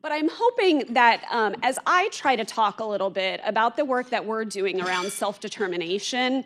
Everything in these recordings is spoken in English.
But I'm hoping that as I try to talk a little bit about the work that we're doing around self-determination,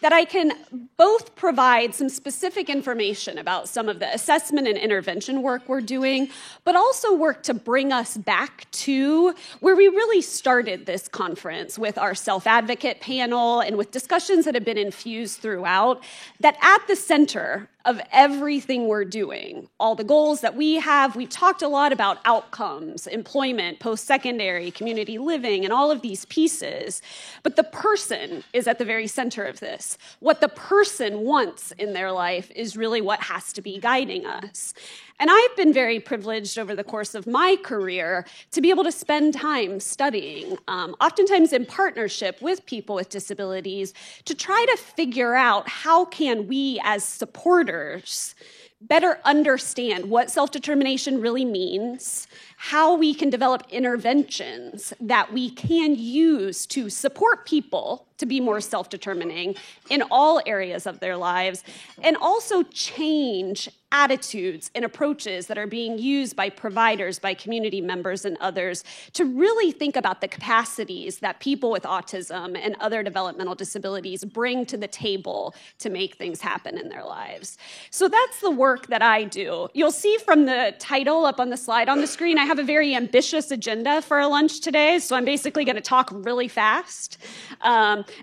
that I can both provide some specific information about some of the assessment and intervention work we're doing, but also work to bring us back to where we really started this conference with our self-advocate panel and with discussions that have been infused throughout, that at the center of everything we're doing, all the goals that we have, we've talked a lot about outcomes, employment, post-secondary, community living, and all of these pieces. But the person is at the very center of this. What the person wants in their life is really what has to be guiding us. And I've been very privileged over the course of my career to be able to spend time studying, oftentimes in partnership with people with disabilities, to try to figure out how can we as supporters better understand what self-determination really means, how we can develop interventions that we can use to support people to be more self-determining in all areas of their lives, and also change attitudes and approaches that are being used by providers, by community members, and others to really think about the capacities that people with autism and other developmental disabilities bring to the table to make things happen in their lives. So that's the work that I do. You'll see from the title up on the slide on the screen, I have a very ambitious agenda for our lunch today, so I'm basically going to talk really fast.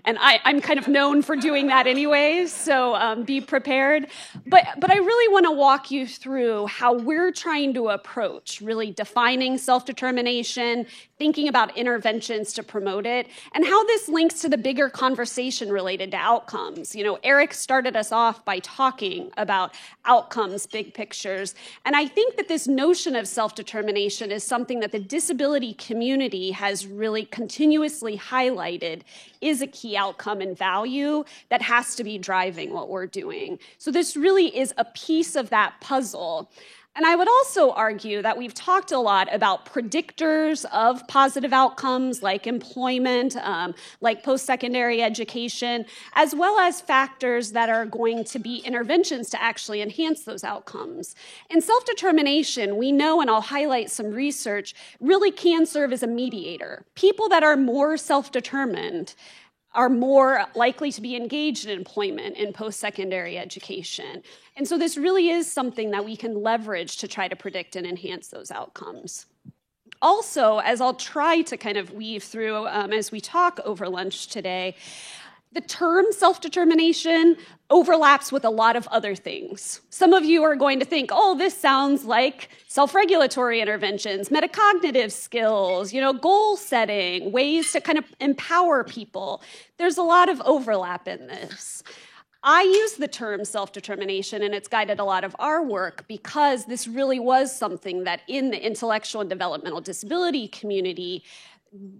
And I'm kind of known for doing that anyways, so be prepared. But I really want to walk you through how we're trying to approach really defining self-determination, thinking about interventions to promote it, and how this links to the bigger conversation related to outcomes. You know, Eric started us off by talking about outcomes, big pictures, and I think that this notion of self-determination is something that the disability community has really continuously highlighted is a key outcome and value that has to be driving what we're doing. So this really is a piece of that puzzle. And I would also argue that we've talked a lot about predictors of positive outcomes like employment, like post-secondary education, as well as factors that are going to be interventions to actually enhance those outcomes. And self-determination, we know, and I'll highlight some research, really can serve as a mediator. People that are more self-determined are more likely to be engaged in employment in post-secondary education. And so this really is something that we can leverage to try to predict and enhance those outcomes. Also, as I'll try to kind of weave through as we talk over lunch today, the term self-determination overlaps with a lot of other things. Some of you are going to think, oh, this sounds like self-regulatory interventions, metacognitive skills, goal setting, ways to kind of empower people. There's a lot of overlap in this. I use the term self-determination, and it's guided a lot of our work because this really was something that in the intellectual and developmental disability community,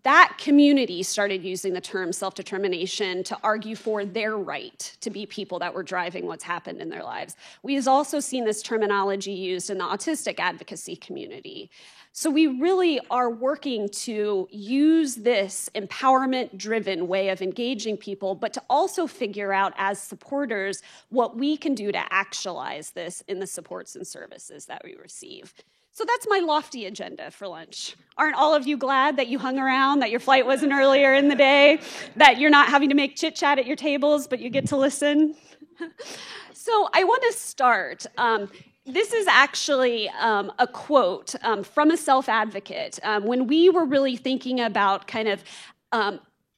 that community started using the term self-determination to argue for their right to be people that were driving what's happened in their lives. We've also seen this terminology used in the autistic advocacy community. So we really are working to use this empowerment-driven way of engaging people, but to also figure out as supporters what we can do to actualize this in the supports and services that we receive. So that's my lofty agenda for lunch. Aren't all of you glad that you hung around, that your flight wasn't earlier in the day, that you're not having to make chit-chat at your tables, but you get to listen? So I want to start. This is actually a quote from a self-advocate. When we were really thinking about kind of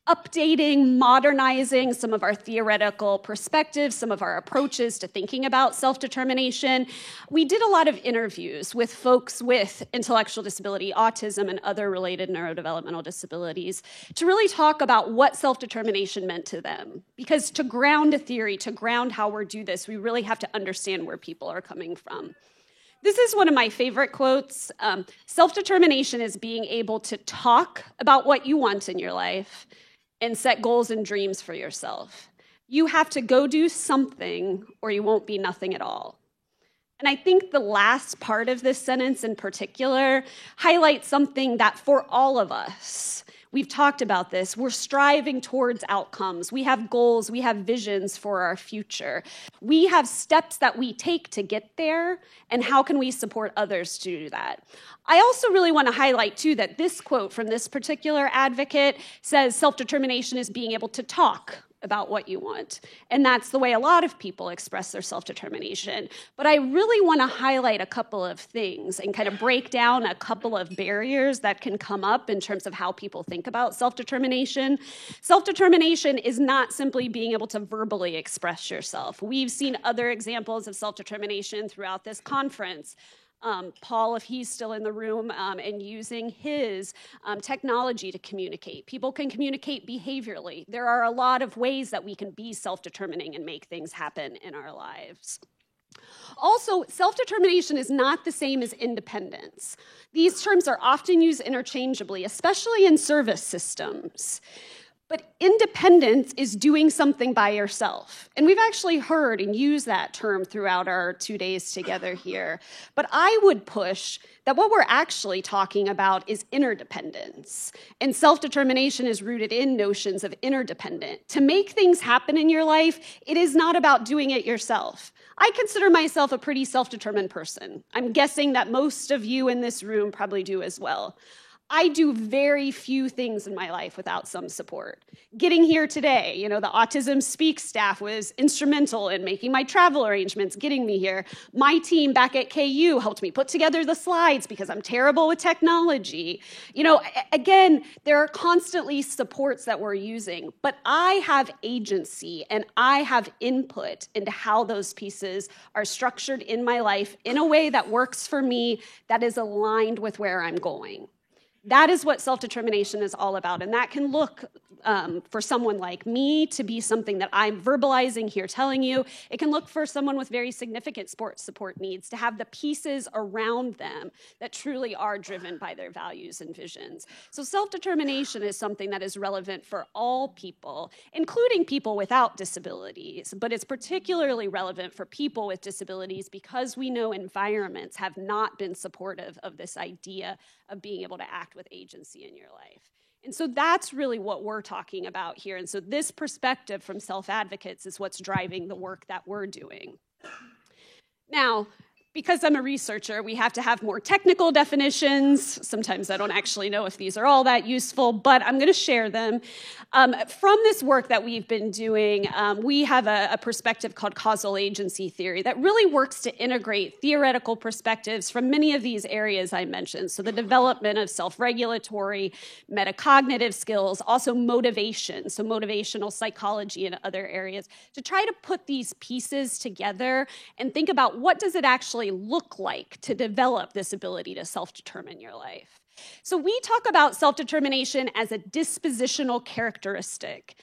updating, modernizing some of our theoretical perspectives, some of our approaches to thinking about self-determination, we did a lot of interviews with folks with intellectual disability, autism, and other related neurodevelopmental disabilities to really talk about what self-determination meant to them. Because to ground a theory, to ground how we do this, we really have to understand where people are coming from. This is one of my favorite quotes. Self-determination is being able to talk about what you want in your life and set goals and dreams for yourself. You have to go do something or you won't be nothing at all. And I think the last part of this sentence in particular highlights something that for all of us, We've talked about this. We're striving towards outcomes. We have goals. We have visions for our future. We have steps that we take to get there, and how can we support others to do that? I also really want to highlight, too, that this quote from this particular advocate says self-determination is being able to talk about what you want. And that's the way a lot of people express their self-determination. But I really want to highlight a couple of things and kind of break down a couple of barriers that can come up in terms of how people think about self-determination. Self-determination is not simply being able to verbally express yourself. We've seen other examples of self-determination throughout this conference. Paul, if he's still in the room, and using his technology to communicate. People can communicate behaviorally. There are a lot of ways that we can be self-determining and make things happen in our lives. Also, self-determination is not the same as independence. These terms are often used interchangeably, especially in service systems. But independence is doing something by yourself. And we've actually heard and used that term throughout our 2 days together here. But I would push that what we're actually talking about is interdependence. And self-determination is rooted in notions of interdependent. To make things happen in your life, it is not about doing it yourself. I consider myself a pretty self-determined person. I'm guessing that most of you in this room probably do as well. I do very few things in my life without some support. Getting here today, the Autism Speak staff was instrumental in making my travel arrangements, getting me here. My team back at KU helped me put together the slides because I'm terrible with technology. Again, there are constantly supports that we're using, but I have agency and I have input into how those pieces are structured in my life in a way that works for me, that is aligned with where I'm going. That is what self-determination is all about, and that can look for someone like me to be something that I'm verbalizing here, telling you. It can look for someone with very significant sports support needs to have the pieces around them that truly are driven by their values and visions. So self-determination is something that is relevant for all people, including people without disabilities, but it's particularly relevant for people with disabilities because we know environments have not been supportive of this idea of being able to act with agency in your life. And so that's really what we're talking about here. And so this perspective from self-advocates is what's driving the work that we're doing. Now, because I'm a researcher, we have to have more technical definitions. Sometimes I don't actually know if these are all that useful, but I'm going to share them. From this work that we've been doing, we have a perspective called causal agency theory that really works to integrate theoretical perspectives from many of these areas I mentioned. So the development of self-regulatory, metacognitive skills, also motivation, so motivational psychology and other areas, to try to put these pieces together and think about what does it actually look like to develop this ability to self-determine your life. So we talk about self-determination as a dispositional characteristic.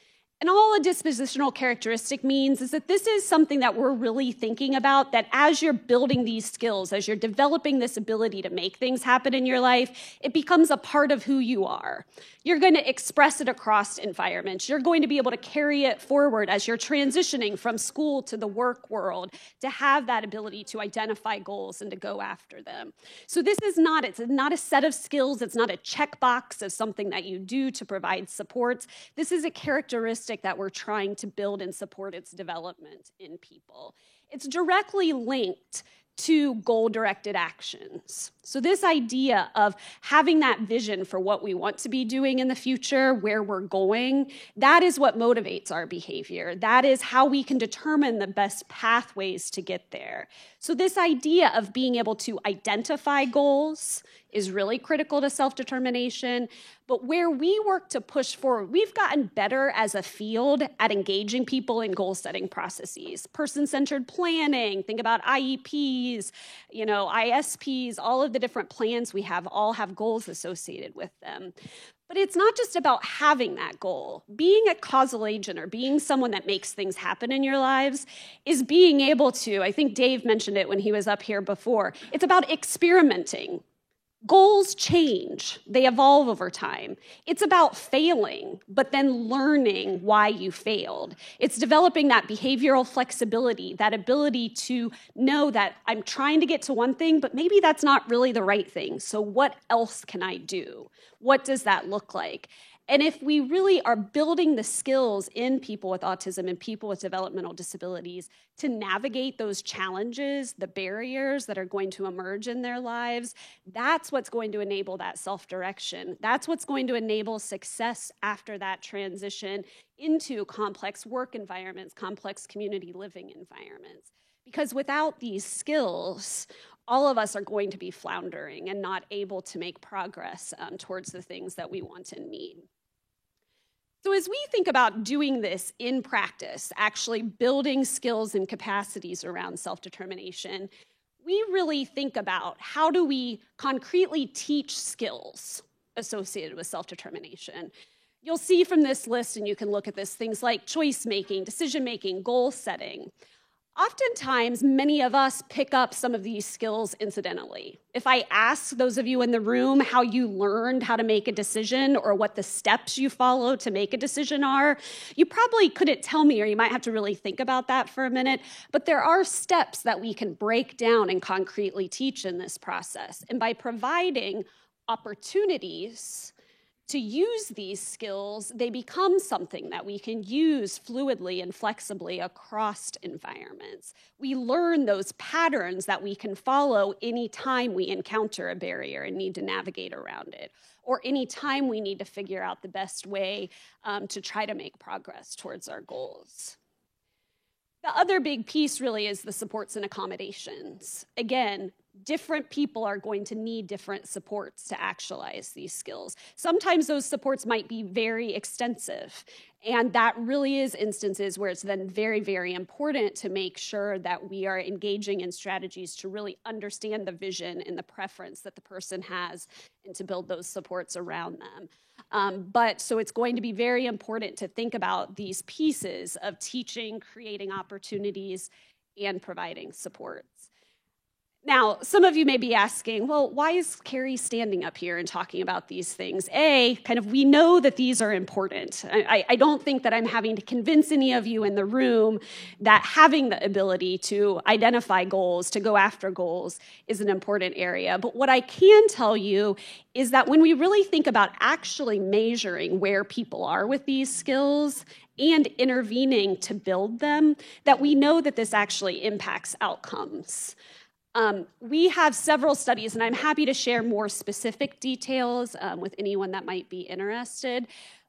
And all a dispositional characteristic means is that this is something that we're really thinking about, that as you're building these skills, as you're developing this ability to make things happen in your life, it becomes a part of who you are. You're going to express it across environments. You're going to be able to carry it forward as you're transitioning from school to the work world, to have that ability to identify goals and to go after them. So this is not, it's not a set of skills. It's not a checkbox of something that you do to provide supports. This is a characteristic that we're trying to build and support its development in people. It's directly linked to goal-directed actions. So this idea of having that vision for what we want to be doing in the future, where we're going, that is what motivates our behavior. That is how we can determine the best pathways to get there. So this idea of being able to identify goals is really critical to self-determination. But where we work to push forward, we've gotten better as a field at engaging people in goal-setting processes. Person-centered planning, think about IEPs, ISPs, all of the different plans we have all have goals associated with them. But it's not just about having that goal. Being a causal agent or being someone that makes things happen in your lives is being able to, I think Dave mentioned it when he was up here before, it's about experimenting. Goals change, they evolve over time. It's about failing, but then learning why you failed. It's developing that behavioral flexibility, that ability to know that I'm trying to get to one thing, but maybe that's not really the right thing. So what else can I do? What does that look like? And if we really are building the skills in people with autism and people with developmental disabilities to navigate those challenges, the barriers that are going to emerge in their lives, that's what's going to enable that self-direction. That's what's going to enable success after that transition into complex work environments, complex community living environments. Because without these skills, all of us are going to be floundering and not able to make progress towards the things that we want and need. So as we think about doing this in practice, actually building skills and capacities around self-determination, we really think about how do we concretely teach skills associated with self-determination. You'll see from this list, and you can look at this, things like choice-making, decision-making, goal-setting. Oftentimes, many of us pick up some of these skills incidentally. If I ask those of you in the room how you learned how to make a decision or what the steps you follow to make a decision are, you probably couldn't tell me, or you might have to really think about that for a minute. But there are steps that we can break down and concretely teach in this process. And by providing opportunities to use these skills, they become something that we can use fluidly and flexibly across environments. We learn those patterns that we can follow anytime we encounter a barrier and need to navigate around it, or anytime we need to figure out the best way to try to make progress towards our goals. The other big piece really is the supports and accommodations. Again, different people are going to need different supports to actualize these skills. Sometimes those supports might be very extensive, and that really is instances where it's then very, very important to make sure that we are engaging in strategies to really understand the vision and the preference that the person has and to build those supports around them. So it's going to be very important to think about these pieces of teaching, creating opportunities, and providing supports. Now, some of you may be asking, well, why is Carrie standing up here and talking about these things? We know that these are important. I don't think that I'm having to convince any of you in the room that having the ability to identify goals, to go after goals, is an important area. But what I can tell you is that when we really think about actually measuring where people are with these skills and intervening to build them, that we know that this actually impacts outcomes. We have several studies, and I'm happy to share more specific details with anyone that might be interested,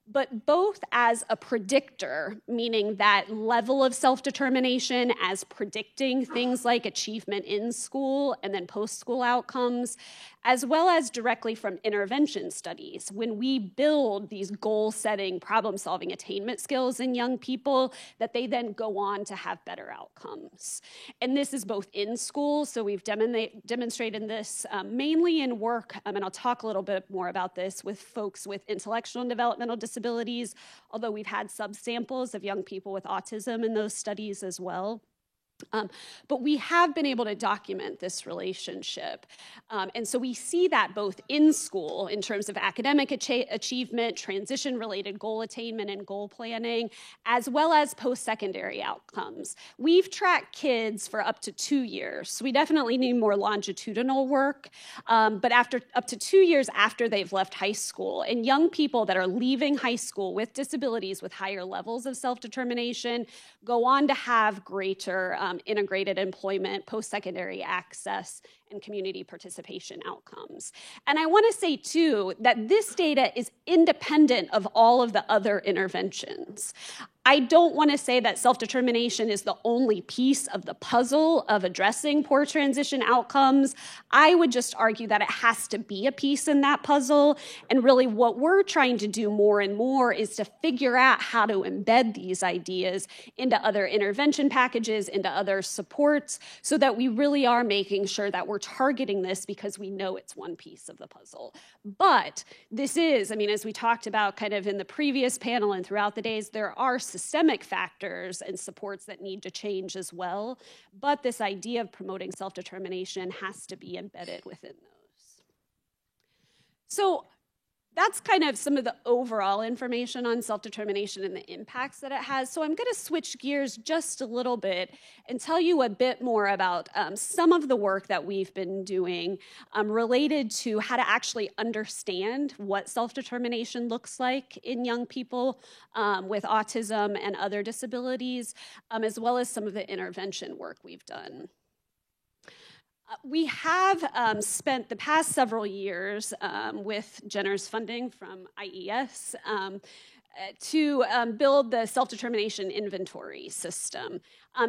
but both as a predictor, meaning that level of self-determination as predicting things like achievement in school and then post-school outcomes, as well as directly from intervention studies. When we build these goal-setting, problem-solving attainment skills in young people, that they then go on to have better outcomes. And this is both in school, so we've demonstrated this mainly in work, and I'll talk a little bit more about this with folks with intellectual and developmental disabilities, although we've had subsamples of young people with autism in those studies as well. But we have been able to document this relationship. And so we see that both in school in terms of academic achievement, transition-related goal attainment and goal planning, as well as post-secondary outcomes. We've tracked kids for up to 2 years. So we definitely need more longitudinal work, but up to 2 years after they've left high school. And young people that are leaving high school with disabilities with higher levels of self-determination go on to have greater integrated employment, post-secondary access, and community participation outcomes. And I want to say, too, that this data is independent of all of the other interventions. I don't want to say that self-determination is the only piece of the puzzle of addressing poor transition outcomes. I would just argue that it has to be a piece in that puzzle. And really what we're trying to do more and more is to figure out how to embed these ideas into other intervention packages, into other supports, so that we really are making sure that we're targeting this because we know it's one piece of the puzzle. But this is, as we talked about kind of in the previous panel and throughout the days, there are systemic factors and supports that need to change as well. But this idea of promoting self-determination has to be embedded within those. So that's kind of some of the overall information on self-determination and the impacts that it has. So I'm going to switch gears just a little bit and tell you a bit more about some of the work that we've been doing related to how to actually understand what self-determination looks like in young people with autism and other disabilities, as well as some of the intervention work we've done. We have spent the past several years with generous funding from IES to build the self-determination inventory system.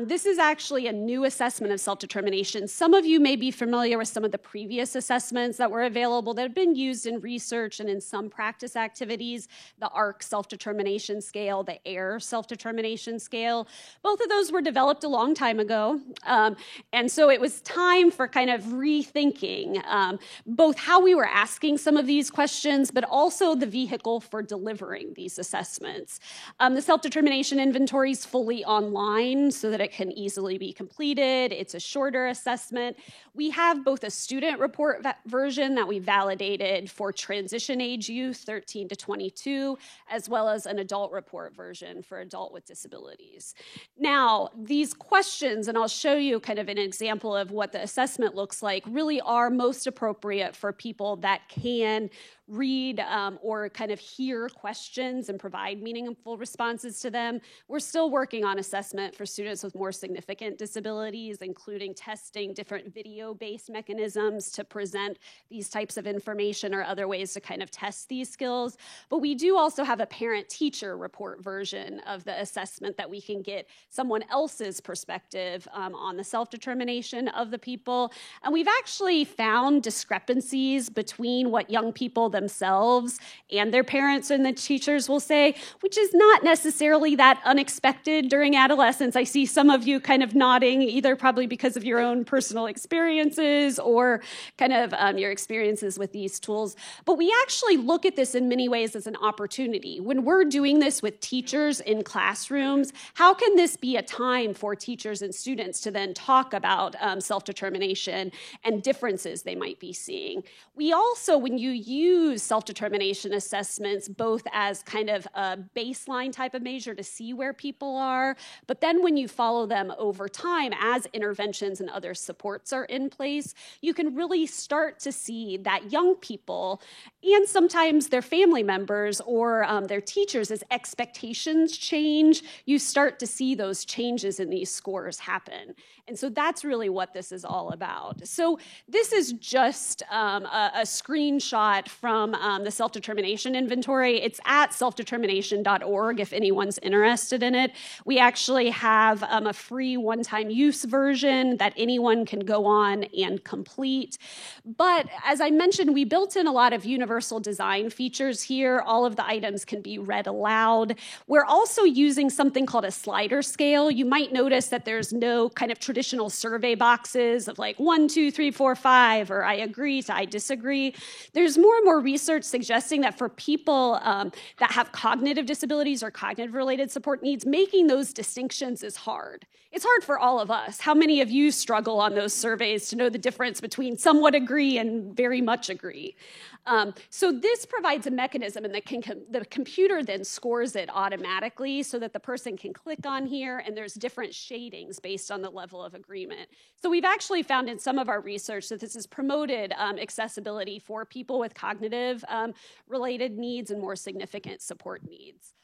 This is actually a new assessment of self-determination. Some of you may be familiar with some of the previous assessments that were available that have been used in research and in some practice activities, the ARC self-determination scale, the AIR self-determination scale. Both of those were developed a long time ago, and so it was time for kind of rethinking both how we were asking some of these questions, but also the vehicle for delivering these assessments. The self-determination inventory is fully online, so that it can easily be completed. It's a shorter assessment. We have both a student report version that we validated for transition age youth, 13 to 22, as well as an adult report version for adult with disabilities. Now, these questions, and I'll show you kind of an example of what the assessment looks like, really are most appropriate for people that can read or kind of hear questions and provide meaningful responses to them. We're still working on assessment for students with more significant disabilities, including testing different video-based mechanisms to present these types of information or other ways to kind of test these skills. But we do also have a parent-teacher report version of the assessment that we can get someone else's perspective on the self-determination of the people. And we've actually found discrepancies between what young people themselves and their parents and the teachers will say, which is not necessarily that unexpected during adolescence. I see some of you kind of nodding, either probably because of your own personal experiences or kind of your experiences with these tools. But we actually look at this in many ways as an opportunity. When we're doing this with teachers in classrooms, how can this be a time for teachers and students to then talk about self-determination and differences they might be seeing? We also, when you use self-determination assessments both as kind of a baseline type of measure to see where people are, but then when you follow them over time as interventions and other supports are in place, you can really start to see that young people and sometimes their family members or their teachers, as expectations change, you start to see those changes in these scores happen. And so that's really what this is all about. So this is just a screenshot from the self-determination inventory. It's at selfdetermination.org if anyone's interested in it. We actually have a free one-time use version that anyone can go on and complete. But as I mentioned, we built in a lot of universal design features here. All of the items can be read aloud. We're also using something called a slider scale. You might notice that there's no kind of traditional survey boxes of like 1, 2, 3, 4, 5, or I agree to I disagree. There's more and more research suggesting that for people that have cognitive disabilities or cognitive-related support needs, making those distinctions is hard. It's hard for all of us. How many of you struggle on those surveys to know the difference between somewhat agree and very much agree? So this provides a mechanism, and the computer then scores it automatically so that the person can click on here, and there's different shadings based on the level of agreement. So we've actually found in some of our research that this has promoted accessibility for people with cognitive related needs and more significant support needs.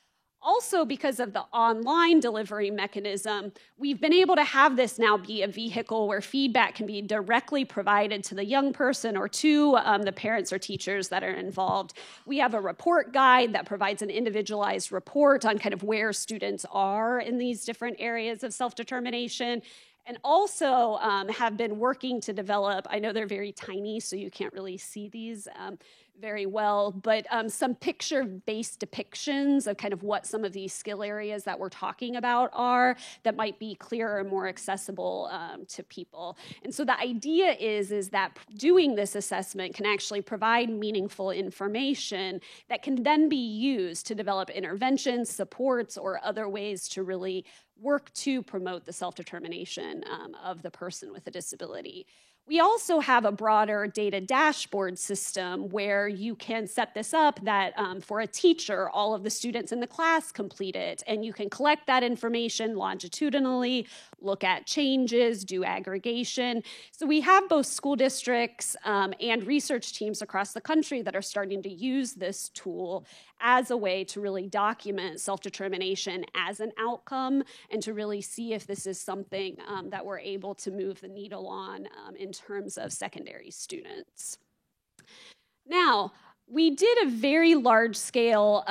Also, because of the online delivery mechanism, we've been able to have this now be a vehicle where feedback can be directly provided to the young person or to the parents or teachers that are involved. We have a report guide that provides an individualized report on kind of where students are in these different areas of self-determination. And also have been working to develop, I know they're very tiny, so you can't really see these very well, but some picture-based depictions of kind of what some of these skill areas that we're talking about are that might be clearer and more accessible to people. And so the idea is that doing this assessment can actually provide meaningful information that can then be used to develop interventions, supports, or other ways to really work to promote the self-determination of the person with a disability. We also have a broader data dashboard system where you can set this up that for a teacher, all of the students in the class complete it, and you can collect that information longitudinally, look at changes, do aggregation. So we have both school districts and research teams across the country that are starting to use this tool as a way to really document self-determination as an outcome and to really see if this is something that we're able to move the needle on in terms of secondary students. Now, we did a very large-scale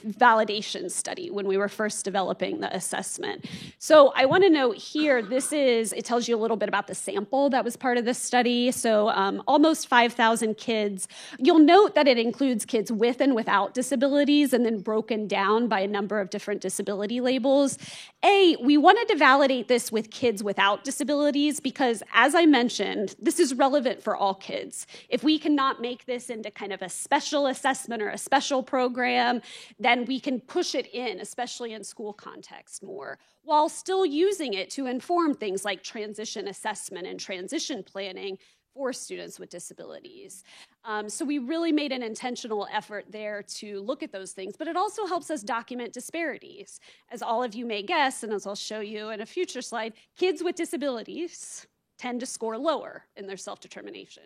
validation study when we were first developing the assessment. So I want to note here, it tells you a little bit about the sample that was part of this study. So almost 5,000 kids. You'll note that it includes kids with and without disabilities and then broken down by a number of different disability labels. We wanted to validate this with kids without disabilities because, as I mentioned, this is relevant for all kids. If we cannot make this into kind of a special assessment or a special program, then we can push it in, especially in school context more, while still using it to inform things like transition assessment and transition planning for students with disabilities. So we really made an intentional effort there to look at those things, but it also helps us document disparities. As all of you may guess, and as I'll show you in a future slide, kids with disabilities tend to score lower in their self-determination.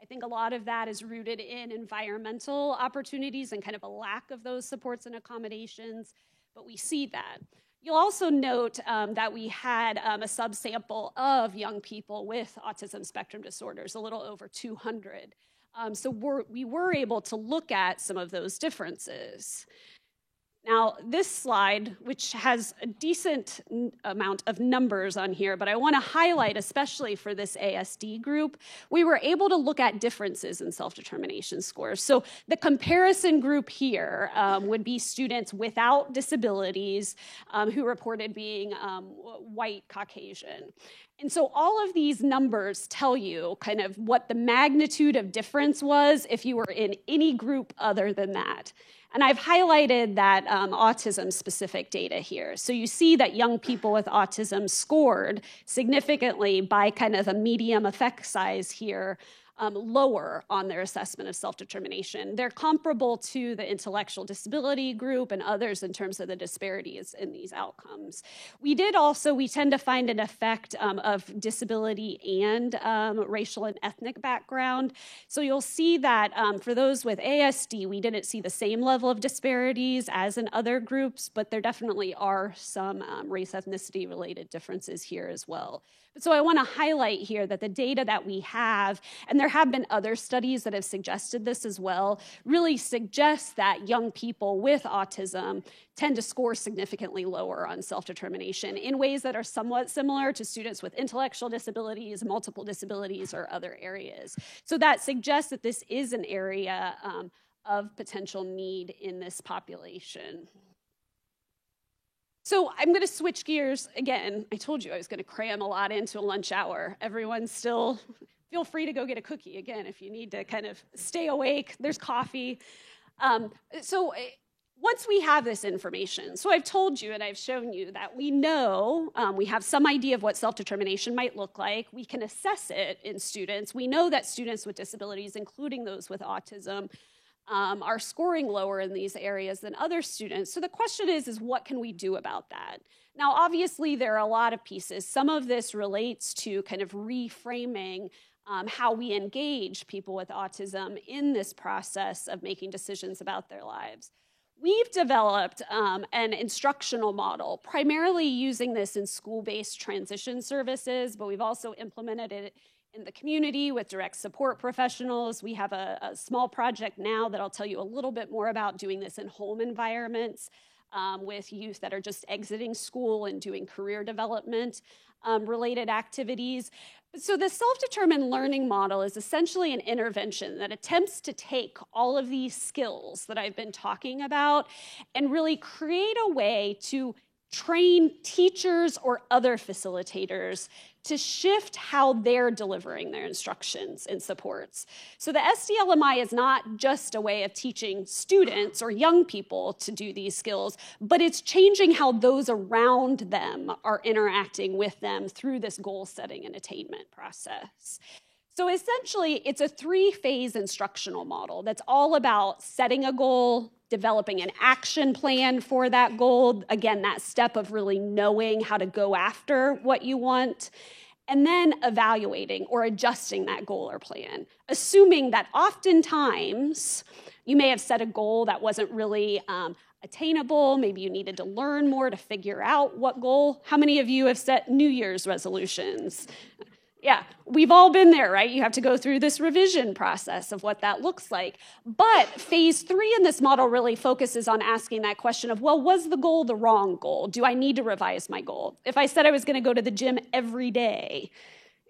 I think a lot of that is rooted in environmental opportunities and kind of a lack of those supports and accommodations, but we see that. You'll also note that we had a subsample of young people with autism spectrum disorders, a little over 200. So we were able to look at some of those differences. Now, this slide, which has a decent amount of numbers on here, but I want to highlight, especially for this ASD group, we were able to look at differences in self-determination scores. So the comparison group here would be students without disabilities who reported being white Caucasian. And so all of these numbers tell you kind of what the magnitude of difference was if you were in any group other than that. And I've highlighted that autism-specific data here. So you see that young people with autism scored significantly by kind of a medium effect size here, lower on their assessment of self-determination. They're comparable to the intellectual disability group and others in terms of the disparities in these outcomes. We tend to find an effect of disability and racial and ethnic background. So you'll see that for those with ASD, we didn't see the same level of disparities as in other groups, but there definitely are some race ethnicity related differences here as well. So I want to highlight here that the data that we have, and there have been other studies that have suggested this as well, really suggests that young people with autism tend to score significantly lower on self-determination in ways that are somewhat similar to students with intellectual disabilities, multiple disabilities, or other areas. So that suggests that this is an area of potential need in this population. So I'm going to switch gears again. I told you I was going to cram a lot into a lunch hour. Everyone still, feel free to go get a cookie again if you need to kind of stay awake. There's coffee. Once we have this information, so I've told you and I've shown you that we know, we have some idea of what self-determination might look like. We can assess it in students. We know that students with disabilities, including those with autism, are scoring lower in these areas than other students. So the question is what can we do about that? Now, obviously, there are a lot of pieces. Some of this relates to kind of reframing how we engage people with autism in this process of making decisions about their lives. We've developed an instructional model, primarily using this in school-based transition services, but we've also implemented it in the community with direct support professionals. We have a small project now that I'll tell you a little bit more about, doing this in home environments with youth that are just exiting school and doing career development related activities. So the self-determined learning model is essentially an intervention that attempts to take all of these skills that I've been talking about and really create a way to train teachers or other facilitators to shift how they're delivering their instructions and supports. So the SDLMI is not just a way of teaching students or young people to do these skills, but it's changing how those around them are interacting with them through this goal setting and attainment process. So essentially, it's a 3-phase instructional model that's all about setting a goal, developing an action plan for that goal, again, that step of really knowing how to go after what you want, and then evaluating or adjusting that goal or plan, assuming that oftentimes you may have set a goal that wasn't really attainable. Maybe you needed to learn more to figure out what goal. How many of you have set New Year's resolutions? Yeah, we've all been there, right? You have to go through this revision process of what that looks like. But phase 3 in this model really focuses on asking that question of, well, was the goal the wrong goal? Do I need to revise my goal? If I said I was going to go to the gym every day,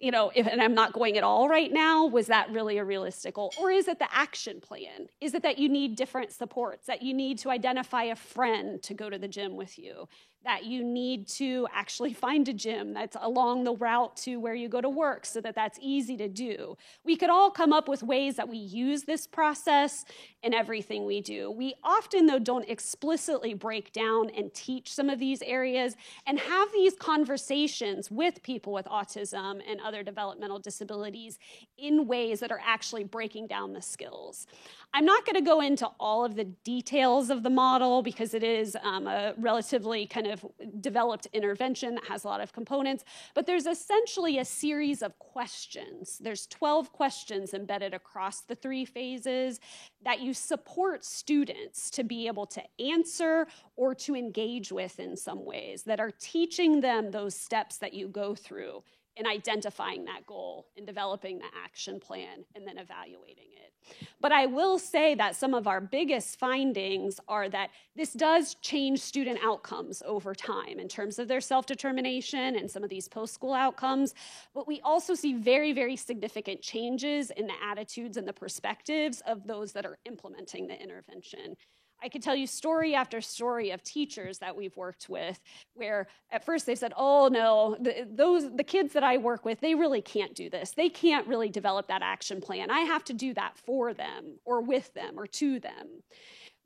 and I'm not going at all right now, was that really a realistic goal? Or is it the action plan? Is it that you need different supports, that you need to identify a friend to go to the gym with you, that you need to actually find a gym that's along the route to where you go to work so that that's easy to do? We could all come up with ways that we use this process in everything we do. We often, though, don't explicitly break down and teach some of these areas and have these conversations with people with autism and other developmental disabilities in ways that are actually breaking down the skills. I'm not going to go into all of the details of the model because it is a relatively kind of developed intervention that has a lot of components, but there's essentially a series of questions. There's 12 questions embedded across the 3 phases that you support students to be able to answer or to engage with in some ways that are teaching them those steps that you go through in identifying that goal, in developing the action plan, and then evaluating it. But I will say that some of our biggest findings are that this does change student outcomes over time in terms of their self-determination and some of these post-school outcomes. But we also see very, very significant changes in the attitudes and the perspectives of those that are implementing the intervention. I could tell you story after story of teachers that we've worked with where at first they said, oh no, the kids that I work with, they really can't do this. They can't really develop that action plan. I have to do that for them or with them or to them.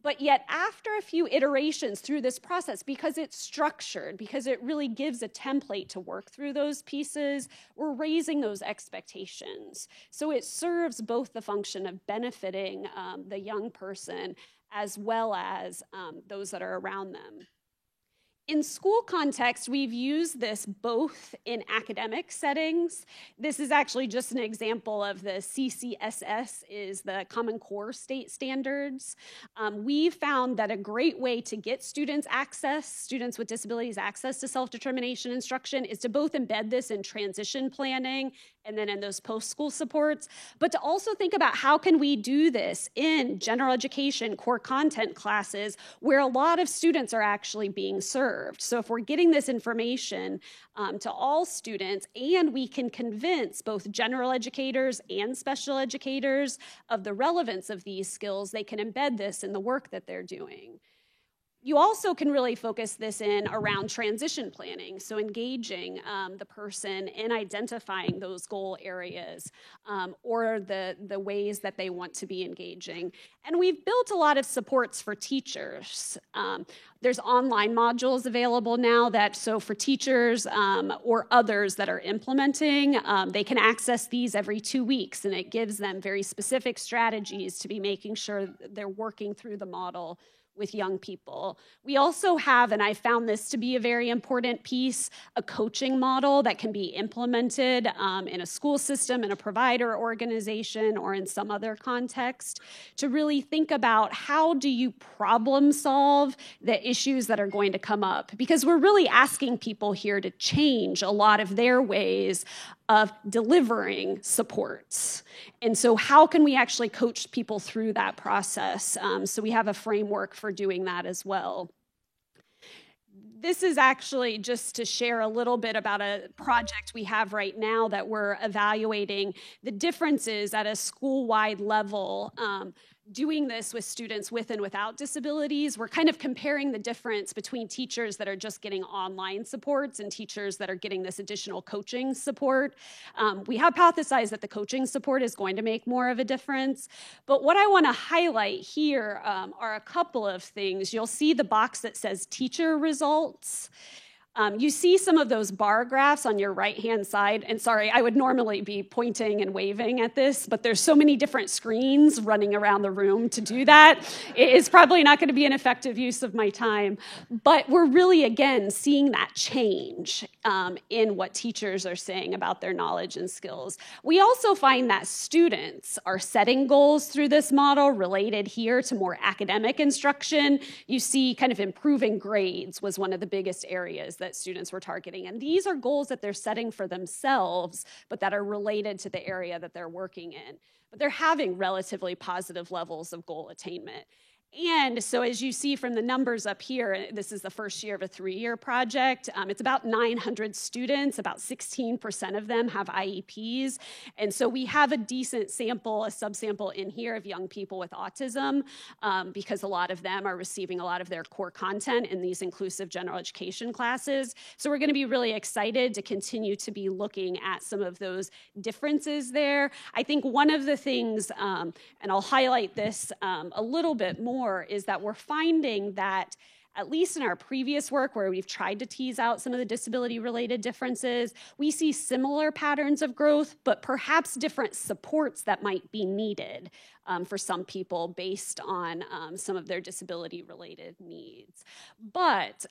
But yet after a few iterations through this process, because it's structured, because it really gives a template to work through those pieces, we're raising those expectations. So it serves both the function of benefiting the young person as well as those that are around them. In school context, we've used this both in academic settings. This is actually just an example of the CCSS, is the Common Core State Standards. We found that a great way to get students with disabilities access to self-determination instruction is to both embed this in transition planning and then in those post-school supports, but to also think about how can we do this in general education core content classes where a lot of students are actually being served. So if we're getting this information to all students and we can convince both general educators and special educators of the relevance of these skills, they can embed this in the work that they're doing. You also can really focus this in around transition planning, so engaging the person in identifying those goal areas or the ways that they want to be engaging. And we've built a lot of supports for teachers. There's online modules available now so for teachers or others that are implementing, they can access these every 2 weeks, and it gives them very specific strategies to be making sure they're working through the model with young people. We also have, and I found this to be a very important piece, a coaching model that can be implemented in a school system, in a provider organization, or in some other context to really think about how do you problem solve the issues that are going to come up. Because we're really asking people here to change a lot of their ways of delivering supports. And so how can we actually coach people through that process? So we have a framework for doing that as well. This is actually just to share a little bit about a project we have right now that we're evaluating the differences at a school-wide level doing this with students with and without disabilities. We're kind of comparing the difference between teachers that are just getting online supports and teachers that are getting this additional coaching support. We hypothesize that the coaching support is going to make more of a difference. But what I want to highlight here are a couple of things. You'll see the box that says teacher results. You see some of those bar graphs on your right-hand side, and sorry, I would normally be pointing and waving at this, but there's so many different screens running around the room to do that. It is probably not going to be an effective use of my time, but we're really, again, seeing that change in what teachers are saying about their knowledge and skills. We also find that students are setting goals through this model related here to more academic instruction. You see kind of improving grades was one of the biggest areas that students were targeting. And these are goals that they're setting for themselves, but that are related to the area that they're working in. But they're having relatively positive levels of goal attainment. And so as you see from the numbers up here, this is the first year of a 3-year project. It's about 900 students, about 16% of them have IEPs. And so we have a decent sample, a subsample in here of young people with autism because a lot of them are receiving a lot of their core content in these inclusive general education classes. So we're going to be really excited to continue to be looking at some of those differences there. I think one of the things, and I'll highlight this a little bit more, is that we're finding that, at least in our previous work where we've tried to tease out some of the disability-related differences, we see similar patterns of growth, but perhaps different supports that might be needed for some people based on some of their disability-related needs. But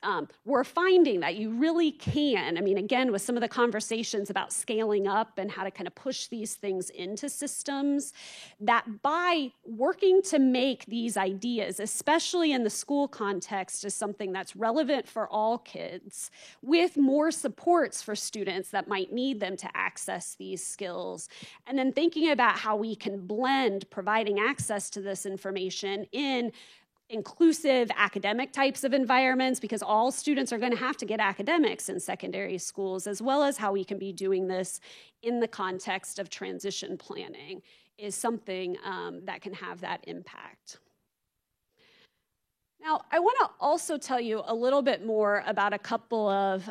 we're finding that you really can, I mean, again, with some of the conversations about scaling up and how to kind of push these things into systems, that by working to make these ideas, especially in the school context, as something that's relevant for all kids, with more supports for students that might need them to access these skills, and then thinking about how we can blend providing access to this information in inclusive academic types of environments, because all students are going to have to get academics in secondary schools, as well as how we can be doing this in the context of transition planning, is something that can have that impact. Now, I want to also tell you a little bit more about a couple of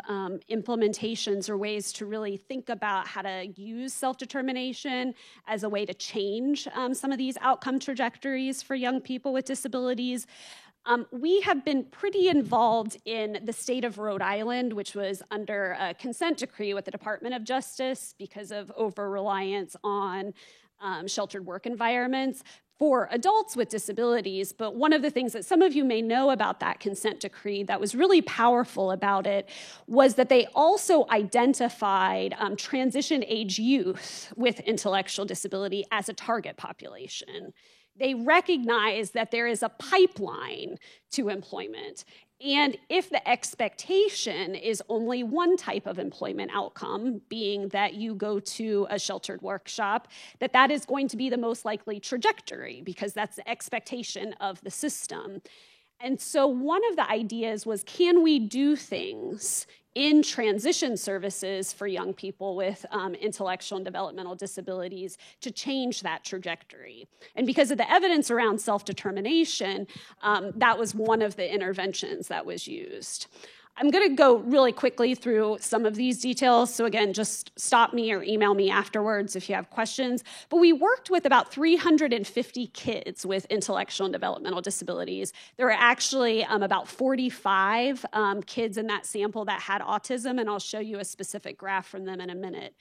implementations or ways to really think about how to use self-determination as a way to change some of these outcome trajectories for young people with disabilities. We have been pretty involved in the state of Rhode Island, which was under a consent decree with the Department of Justice because of over-reliance on sheltered work environments for adults with disabilities. But one of the things that some of you may know about that consent decree that was really powerful about it was that they also identified transition age youth with intellectual disability as a target population. They recognize that there is a pipeline to employment. And if the expectation is only one type of employment outcome, being that you go to a sheltered workshop, that is going to be the most likely trajectory, because that's the expectation of the system. And so one of the ideas was, can we do things in transition services for young people with intellectual and developmental disabilities to change that trajectory? And because of the evidence around self-determination, that was one of the interventions that was used. I'm going to go really quickly through some of these details. So again, just stop me or email me afterwards if you have questions. But we worked with about 350 kids with intellectual and developmental disabilities. There were actually about 45 kids in that sample that had autism, and I'll show you a specific graph from them in a minute.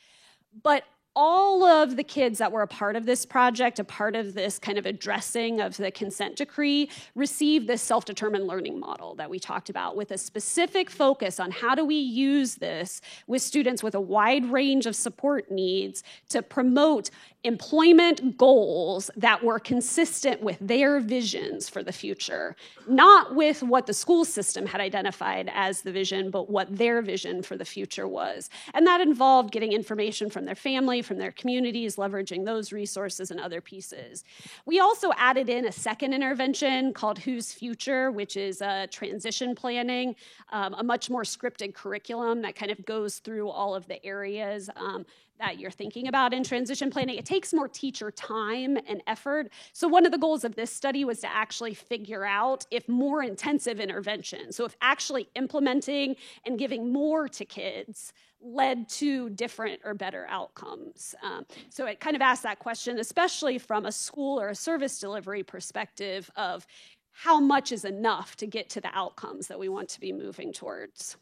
But all of the kids that were a part of this project, a part of this kind of addressing of the consent decree, received this self-determined learning model that we talked about, with a specific focus on how do we use this with students with a wide range of support needs to promote employment goals that were consistent with their visions for the future, not with what the school system had identified as the vision, but what their vision for the future was. And that involved getting information from their family, from their communities, leveraging those resources and other pieces. We also added in a second intervention called Whose Future, which is transition planning, a much more scripted curriculum that kind of goes through all of the areas that you're thinking about in transition planning. It takes more teacher time and effort. So one of the goals of this study was to actually figure out if more intensive intervention, so if actually implementing and giving more to kids led to different or better outcomes. So it kind of asked that question, especially from a school or a service delivery perspective of how much is enough to get to the outcomes that we want to be moving towards.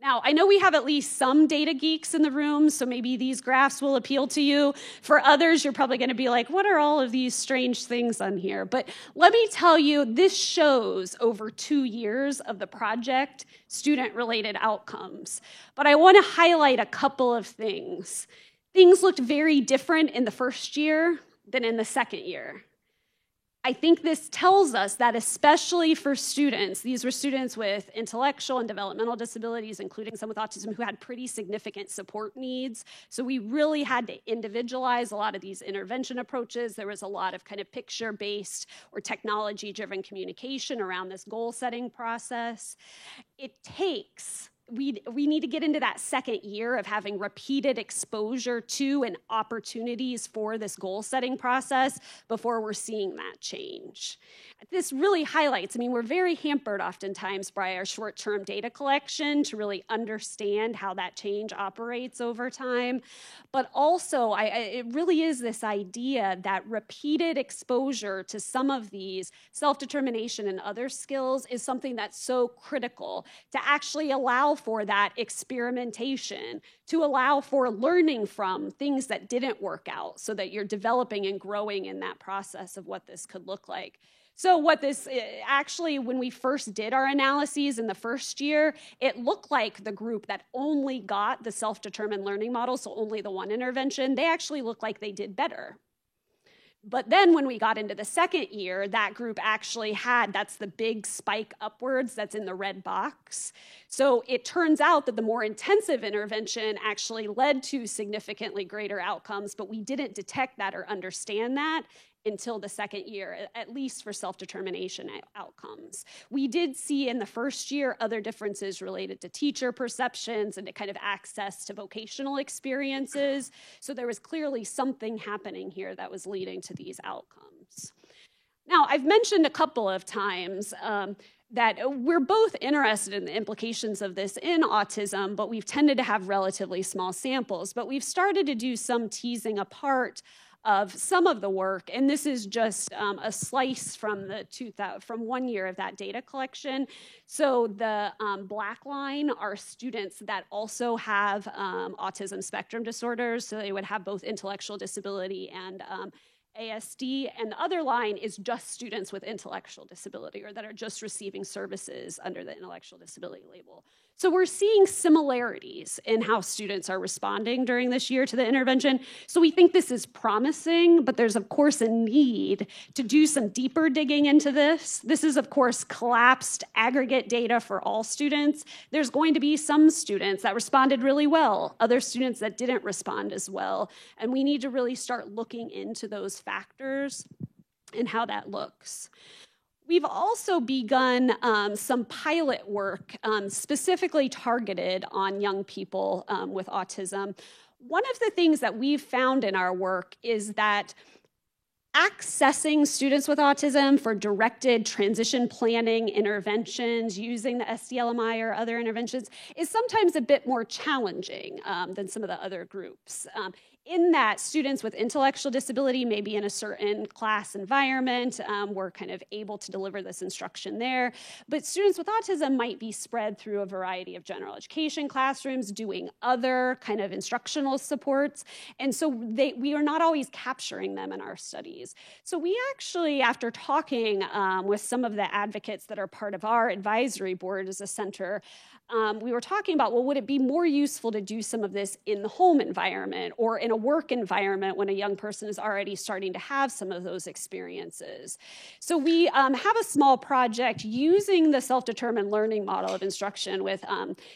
Now, I know we have at least some data geeks in the room, so maybe these graphs will appeal to you. For others, you're probably going to be like, what are all of these strange things on here? But let me tell you, this shows over 2 years of the project student-related outcomes. But I want to highlight a couple of things. Things looked very different in the first year than in the second year. I think this tells us that especially for students, these were students with intellectual and developmental disabilities, including some with autism, who had pretty significant support needs. So we really had to individualize a lot of these intervention approaches. There was a lot of kind of picture-based or technology-driven communication around this goal-setting process. It takes we need to get into that second year of having repeated exposure to and opportunities for this goal-setting process before we're seeing that change. This really highlights, we're very hampered oftentimes by our short-term data collection to really understand how that change operates over time. But also, it really is this idea that repeated exposure to some of these self-determination and other skills is something that's so critical to actually allow for that experimentation, to allow for learning from things that didn't work out so that you're developing and growing in that process of what this could look like. So what this actually, when we first did our analyses in the first year, it looked like the group that only got the self-determined learning model, so only the one intervention, they actually looked like they did better. But then when we got into the second year, that group actually had, that's the big spike upwards that's in the red box. So it turns out that the more intensive intervention actually led to significantly greater outcomes, but we didn't detect that or understand that until the second year, at least for self-determination outcomes. We did see in the first year other differences related to teacher perceptions and to kind of access to vocational experiences. So there was clearly something happening here that was leading to these outcomes. Now, I've mentioned a couple of times that we're both interested in the implications of this in autism, but we've tended to have relatively small samples. But we've started to do some teasing apart of some of the work, and this is just a slice from 1 year of that data collection. So the black line are students that also have autism spectrum disorders, so they would have both intellectual disability and ASD, and the other line is just students with intellectual disability or that are just receiving services under the intellectual disability label. So we're seeing similarities in how students are responding during this year to the intervention. So we think this is promising, but there's of course a need to do some deeper digging into this. This is of course collapsed aggregate data for all students. There's going to be some students that responded really well, other students that didn't respond as well, and we need to really start looking into those factors and how that looks. We've also begun some pilot work specifically targeted on young people with autism. One of the things that we've found in our work is that accessing students with autism for directed transition planning interventions using the SDLMI or other interventions is sometimes a bit more challenging than some of the other groups. In that students with intellectual disability may be in a certain class environment, we're kind of able to deliver this instruction there, but students with autism might be spread through a variety of general education classrooms doing other kind of instructional supports, and so we are not always capturing them in our studies. So we actually, after talking with some of the advocates that are part of our advisory board as a center, we were talking about, well, would it be more useful to do some of this in the home environment or in a work environment when a young person is already starting to have some of those experiences. So we have a small project using the self-determined learning model of instruction with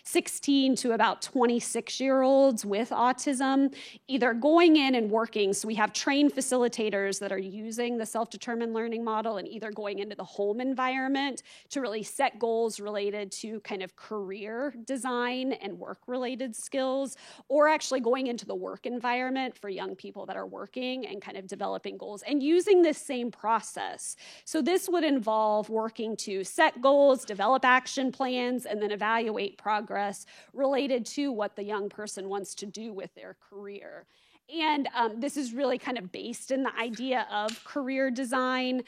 16 to about 26-year-olds with autism, either going in and working. So we have trained facilitators that are using the self-determined learning model and either going into the home environment to really set goals related to kind of career design and work-related skills, or actually going into the work environment for young people that are working and kind of developing goals and using this same process. So this would involve working to set goals, develop action plans, and then evaluate progress related to what the young person wants to do with their career. And this is really kind of based in the idea of career design,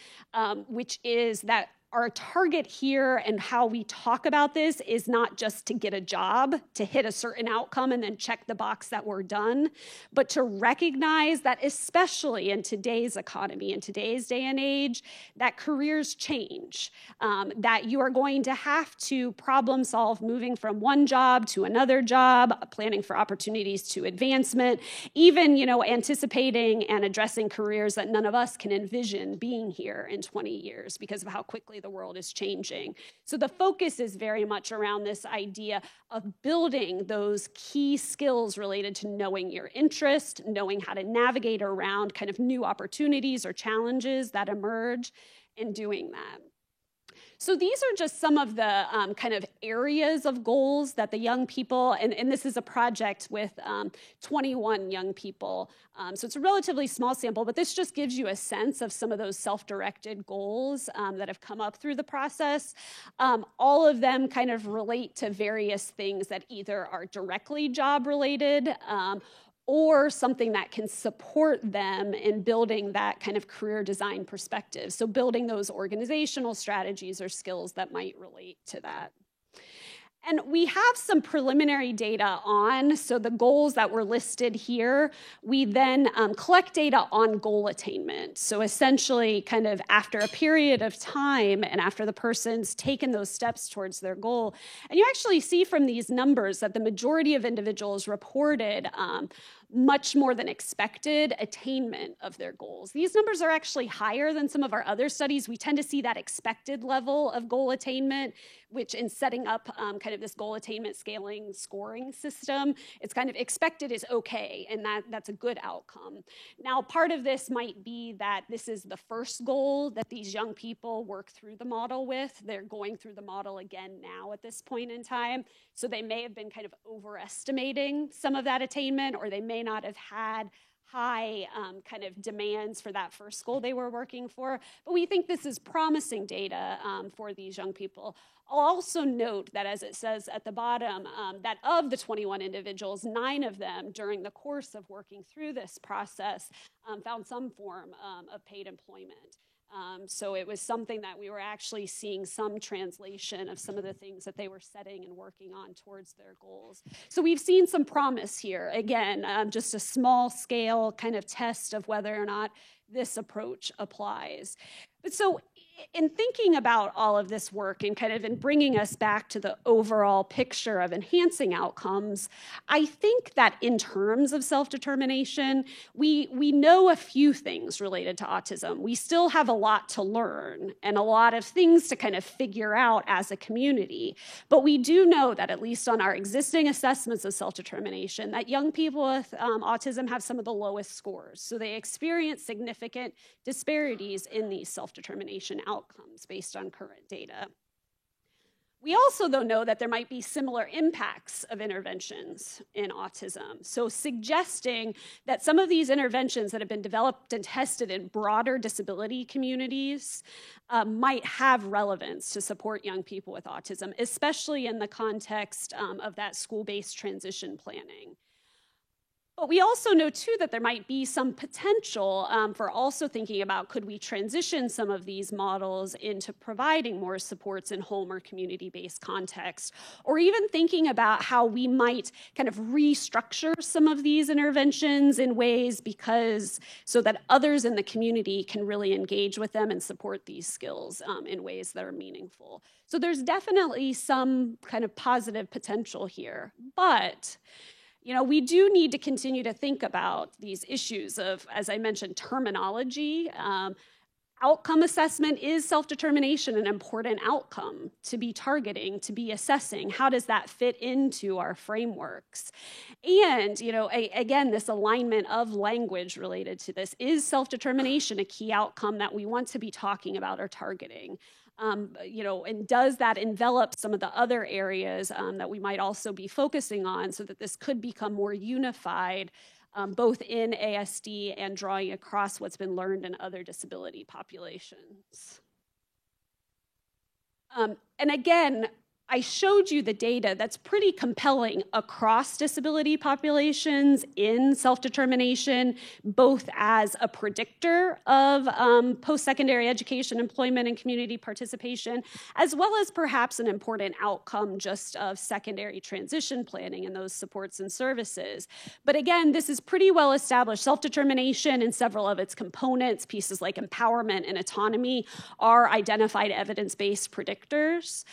which is that our target here and how we talk about this is not just to get a job, to hit a certain outcome and then check the box that we're done, but to recognize that especially in today's economy, in today's day and age, that careers change, that you are going to have to problem solve moving from one job to another job, planning for opportunities to advancement, even, anticipating and addressing careers that none of us can envision being here in 20 years because of how quickly the world is changing. So the focus is very much around this idea of building those key skills related to knowing your interest, knowing how to navigate around kind of new opportunities or challenges that emerge, and doing that. So these are just some of the kind of areas of goals that the young people, and this is a project with 21 young people. So it's a relatively small sample, but this just gives you a sense of some of those self-directed goals that have come up through the process. All of them kind of relate to various things that either are directly job-related or something that can support them in building that kind of career design perspective. So building those organizational strategies or skills that might relate to that. And we have some preliminary data on, so the goals that were listed here, we then collect data on goal attainment. So essentially kind of after a period of time and after the person's taken those steps towards their goal. And you actually see from these numbers that the majority of individuals reported much more than expected attainment of their goals. These numbers are actually higher than some of our other studies. We tend to see that expected level of goal attainment, which in setting up kind of this goal attainment scaling scoring system, it's kind of expected is okay, and that's a good outcome. Now, part of this might be that this is the first goal that these young people work through the model with. They're going through the model again now at this point in time, so they may have been kind of overestimating some of that attainment, or they may not have had high kind of demands for that first goal they were working for. But we think this is promising data for these young people. I'll also note that, as it says at the bottom, that of the 21 individuals, 9 of them during the course of working through this process found some form of paid employment. So it was something that we were actually seeing some translation of some of the things that they were setting and working on towards their goals. So we've seen some promise here. Again, just a small scale kind of test of whether or not this approach applies. But so in thinking about all of this work and kind of in bringing us back to the overall picture of enhancing outcomes, I think that in terms of self-determination, we know a few things related to autism. We still have a lot to learn and a lot of things to kind of figure out as a community. But we do know that, at least on our existing assessments of self-determination, that young people with autism have some of the lowest scores. So they experience significant disparities in these self-determination outcomes based on current data. We also, though, know that there might be similar impacts of interventions in autism. So suggesting that some of these interventions that have been developed and tested in broader disability communities might have relevance to support young people with autism, especially in the context of that school-based transition planning. But we also know, too, that there might be some potential for also thinking about, could we transition some of these models into providing more supports in home or community-based context, or even thinking about how we might kind of restructure some of these interventions in ways so that others in the community can really engage with them and support these skills in ways that are meaningful. So there's definitely some kind of positive potential here, but we do need to continue to think about these issues of, as I mentioned, terminology. Outcome assessment is self-determination an important outcome to be targeting, to be assessing? How does that fit into our frameworks? And, again, this alignment of language related to this. Is self-determination a key outcome that we want to be talking about or targeting? And does that envelop some of the other areas that we might also be focusing on so that this could become more unified, both in ASD and drawing across what's been learned in other disability populations? And again, I showed you the data that's pretty compelling across disability populations in self-determination, both as a predictor of post-secondary education, employment, and community participation, as well as perhaps an important outcome just of secondary transition planning and those supports and services. But again, this is pretty well established. Self-determination and several of its components, pieces like empowerment and autonomy, are identified evidence-based predictors.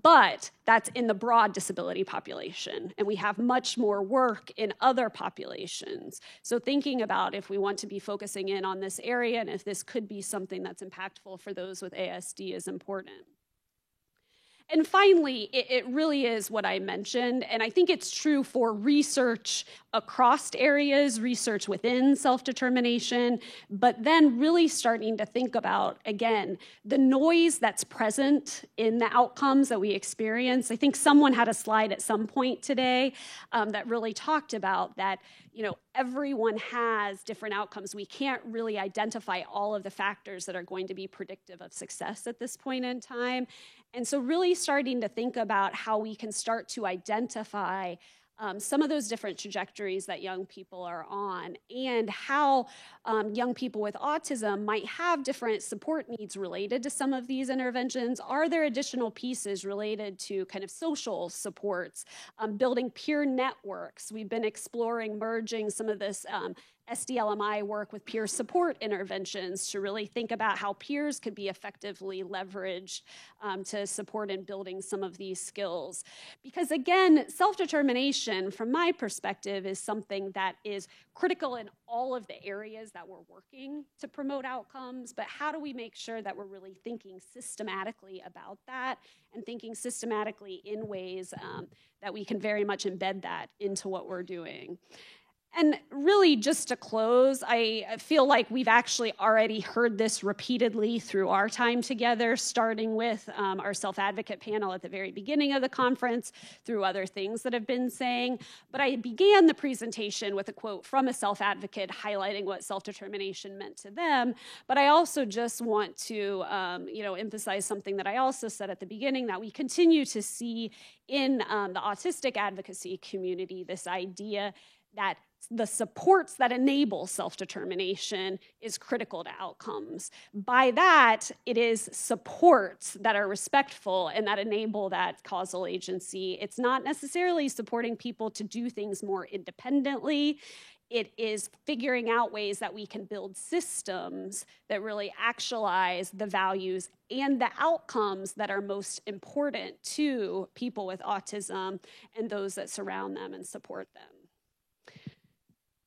But that's in the broad disability population, and we have much more work in other populations. So thinking about if we want to be focusing in on this area and if this could be something that's impactful for those with ASD is important. And finally, it really is what I mentioned, and I think it's true for research across areas, research within self-determination, but then really starting to think about, again, the noise that's present in the outcomes that we experience. I think someone had a slide at some point today that really talked about that, everyone has different outcomes. We can't really identify all of the factors that are going to be predictive of success at this point in time. And so really starting to think about how we can start to identify some of those different trajectories that young people are on, and how young people with autism might have different support needs related to some of these interventions. Are there additional pieces related to kind of social supports, building peer networks? We've been exploring merging some of this SDLMI work with peer support interventions to really think about how peers could be effectively leveraged to support in building some of these skills. Because again, self-determination, from my perspective, is something that is critical in all of the areas that we're working to promote outcomes, but how do we make sure that we're really thinking systematically about that and thinking systematically in ways that we can very much embed that into what we're doing? And really, just to close, I feel like we've actually already heard this repeatedly through our time together, starting with our self-advocate panel at the very beginning of the conference, through other things that have been saying. But I began the presentation with a quote from a self-advocate highlighting what self-determination meant to them. But I also just want to emphasize something that I also said at the beginning, that we continue to see in the autistic advocacy community, this idea that the supports that enable self-determination is critical to outcomes. By that, it is supports that are respectful and that enable that causal agency. It's not necessarily supporting people to do things more independently. It is figuring out ways that we can build systems that really actualize the values and the outcomes that are most important to people with autism and those that surround them and support them.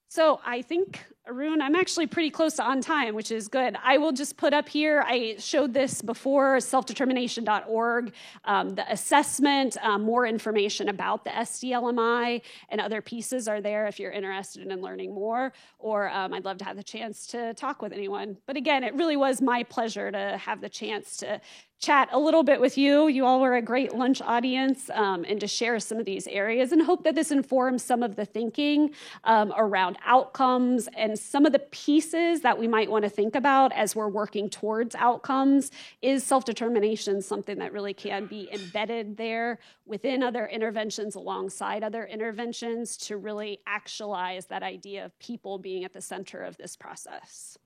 So I think, Arun, I'm actually pretty close to on time, which is good. I will just put up here, I showed this before, selfdetermination.org, the assessment, more information about the SDLMI and other pieces are there if you're interested in learning more, or I'd love to have the chance to talk with anyone. But again, it really was my pleasure to have the chance to chat a little bit with you. You all were a great lunch audience, and to share some of these areas, and hope that this informs some of the thinking around outcomes and some of the pieces that we might want to think about as we're working towards outcomes. Is self-determination something that really can be embedded there within other interventions, alongside other interventions, to really actualize that idea of people being at the center of this process?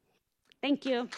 Thank you.